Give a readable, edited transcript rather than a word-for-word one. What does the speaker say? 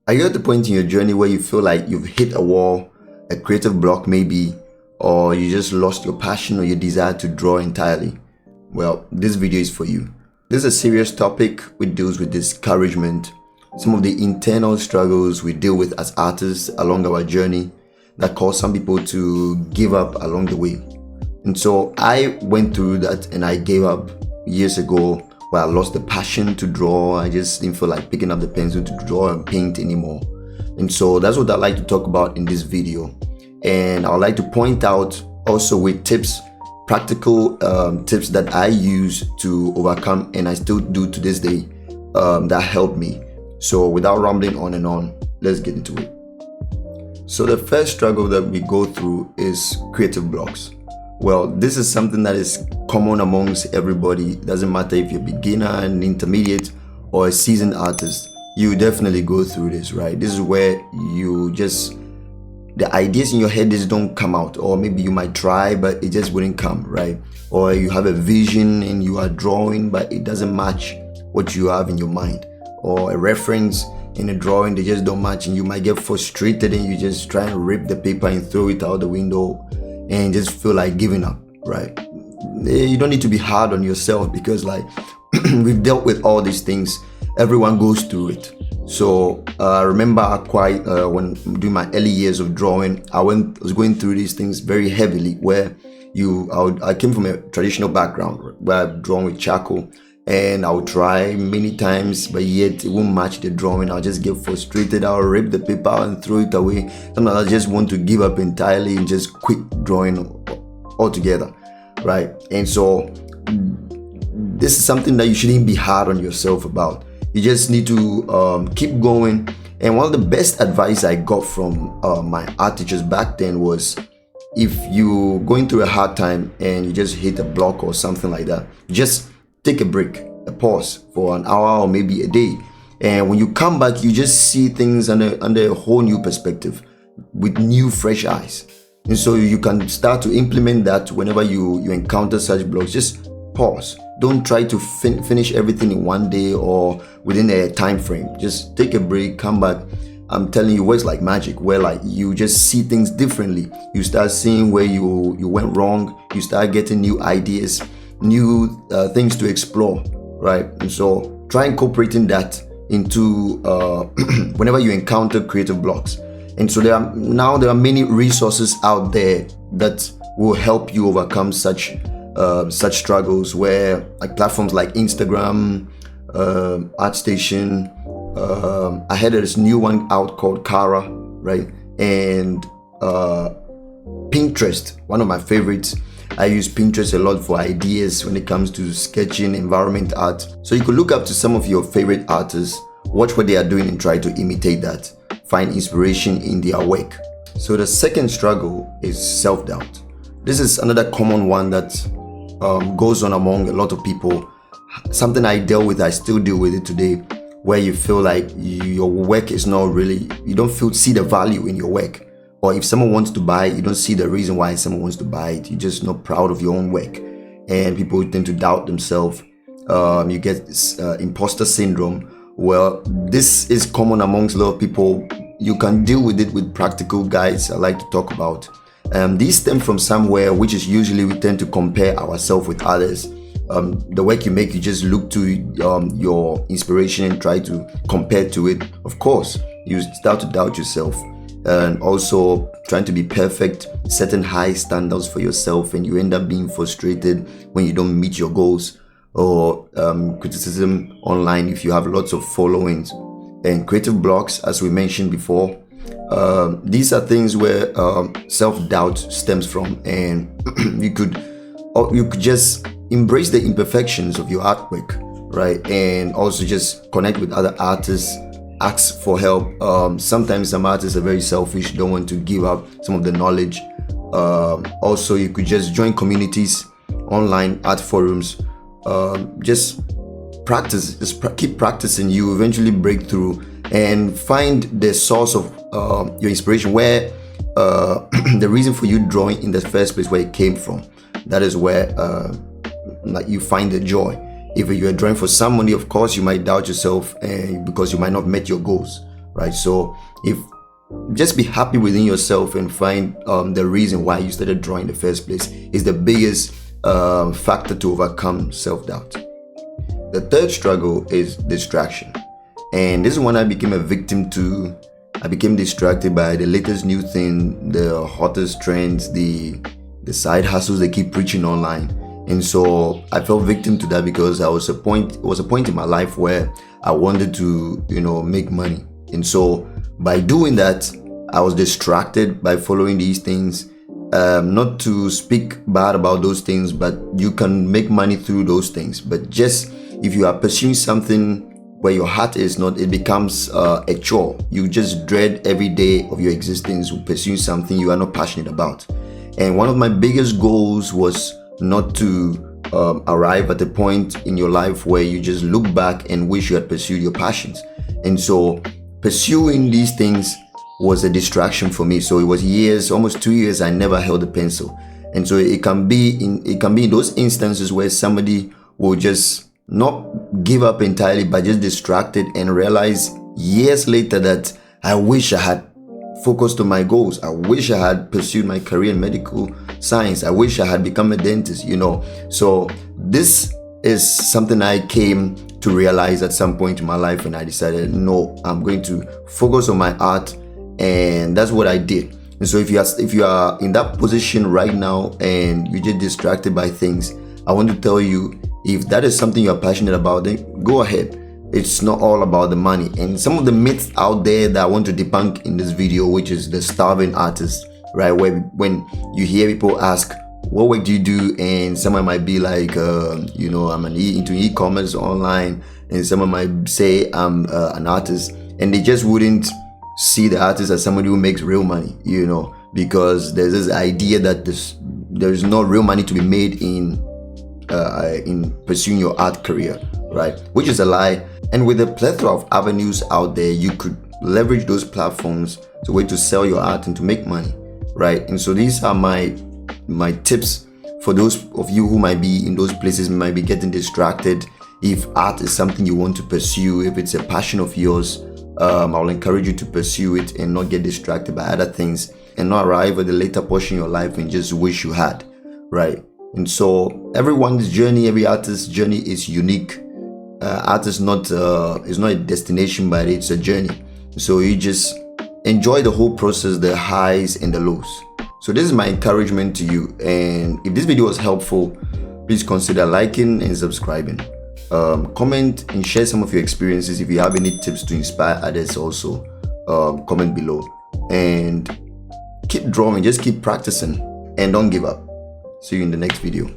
Are you at the point in your journey where you feel like you've hit a wall, a creative block maybe, or you just lost your passion or your desire to draw entirely? Well, this video is for you. This is a serious topic which deals with discouragement, some of the internal struggles we deal with as artists along our journey that cause some people to give up along the way. And so I went through that and I gave up years ago where I lost the passion to draw. I just didn't feel like picking up the pencil to draw and paint anymore. And so that's what I'd like to talk about in this video. And I would like to point out also with tips, practical tips that I use to overcome and I still do to this day that helped me. So without rambling on and on, let's get into it. So the first struggle that we go through is creative blocks. Well, this is something that is common amongst everybody. It doesn't matter if you're a beginner, an intermediate, or a seasoned artist. You definitely go through this, right? This is where the ideas in your head just don't come out, or maybe you might try, but it just wouldn't come, right? Or you have a vision and you are drawing, but it doesn't match what you have in your mind. Or a reference in a drawing, they just don't match, and you might get frustrated and you just try and rip the paper and throw it out the window and just feel like giving up, right? You don't need to be hard on yourself because we've dealt with all these things. Everyone goes through it. So I remember when during my early years of drawing, I was going through these things very heavily where I came from a traditional background where I've drawn with charcoal, and I would try many times, but yet it won't match the drawing. I'll just get frustrated. I'll rip the paper out and throw it away. Sometimes I just want to give up entirely and just quit drawing altogether, right? And so this is something that you shouldn't be hard on yourself about. You just need to keep going. And one of the best advice I got from my art teachers back then was, if you're going through a hard time and you just hit a block or something like that, just take a break, a pause for an hour or maybe a day. And when you come back, you just see things under a whole new perspective with new, fresh eyes. And so you can start to implement that whenever you encounter such blocks. Just pause. Don't try to finish everything in one day or within a time frame. Just take a break, come back. I'm telling you, it works like magic, where you just see things differently. You start seeing where you went wrong. You start getting new ideas, new things to explore, right? And so try incorporating that into whenever you encounter creative blocks. And so there are many resources out there that will help you overcome such struggles, where platforms like Instagram, ArtStation, I heard there's a new one out called Kara, right? And Pinterest, one of my favorites. I use Pinterest a lot for ideas when it comes to sketching, environment art. So you could look up to some of your favorite artists, watch what they are doing and try to imitate that. Find inspiration in their work. So the second struggle is self-doubt. This is another common one that goes on among a lot of people. Something I dealt with, I still deal with it today, where you feel like your work is not really, you don't see the value in your work. Or if someone wants to buy it, you don't see the reason why someone wants to buy it. You're just not proud of your own work. And people tend to doubt themselves. You get this imposter syndrome. Well, this is common amongst a lot of people. You can deal with it with practical guides I like to talk about. These stem from somewhere, which is usually we tend to compare ourselves with others. The work you make, you just look to your inspiration and try to compare to it. Of course, you start to doubt yourself. And also trying to be perfect, setting high standards for yourself, and you end up being frustrated when you don't meet your goals, or criticism online if you have lots of followings. And creative blocks, as we mentioned before, these are things where self-doubt stems from, and you could just embrace the imperfections of your artwork, right? And also just connect with other artists, ask for help. Sometimes some artists are very selfish, don't want to give up some of the knowledge. Also, you could just join communities, online art forums. Just practice, keep practicing. You eventually break through and find the source of your inspiration, where the reason for you drawing in the first place, where it came from. That is where you find the joy. If you are drawing for somebody, of course, you might doubt yourself because you might not met your goals. right? So if just be happy within yourself and find the reason why you started drawing in the first place is the biggest factor to overcome self-doubt. The third struggle is distraction, and this is when I became a victim to. I became distracted by the latest new thing, the hottest trends, the side hustles they keep preaching online. And so I fell victim to that because it was a point in my life where I wanted to, make money. And so by doing that, I was distracted by following these things. Not to speak bad about those things, but you can make money through those things. But just if you are pursuing something where your heart is not, it becomes a chore. You just dread every day of your existence pursuing something you are not passionate about. And one of my biggest goals was not to arrive at a point in your life where you just look back and wish you had pursued your passions. And so pursuing these things was a distraction for me. So it was years, almost 2 years, I never held a pencil. And so it can be in those instances where somebody will just not give up entirely, but just distracted and realize years later that I wish I had focused on my goals. I wish I had pursued my career in medical science. I wish I had become a dentist, So this is something I came to realize at some point in my life, and I decided, no, I'm going to focus on my art, and that's what I did. And so if you are in that position right now and you get distracted by things, I want to tell you, if that is something you're passionate about, then go ahead. It's not all about the money. And some of the myths out there that I want to debunk in this video, which is the starving artist, right? Where when you hear people ask, what work do you do? And someone might be like, I'm into e-commerce online, and someone might say I'm an artist, and they just wouldn't see the artist as somebody who makes real money, because there's this idea that there's no real money to be made in pursuing your art career, right? Which is a lie. And with a plethora of avenues out there, you could leverage those platforms as a way to sell your art and to make money, right? And so these are my tips for those of you who might be in those places, might be getting distracted. If art is something you want to pursue, if it's a passion of yours, I will encourage you to pursue it and not get distracted by other things, and not arrive at the later portion of your life and just wish you had, right? And so everyone's journey, every artist's journey is unique. Art is not a destination, but it's a journey. So you just enjoy the whole process, the highs and the lows. So this is my encouragement to you. And if this video was helpful, please consider liking and subscribing. Comment and share some of your experiences. If you have any tips to inspire others, also comment below. And keep drawing, just keep practicing, and don't give up. See you in the next video.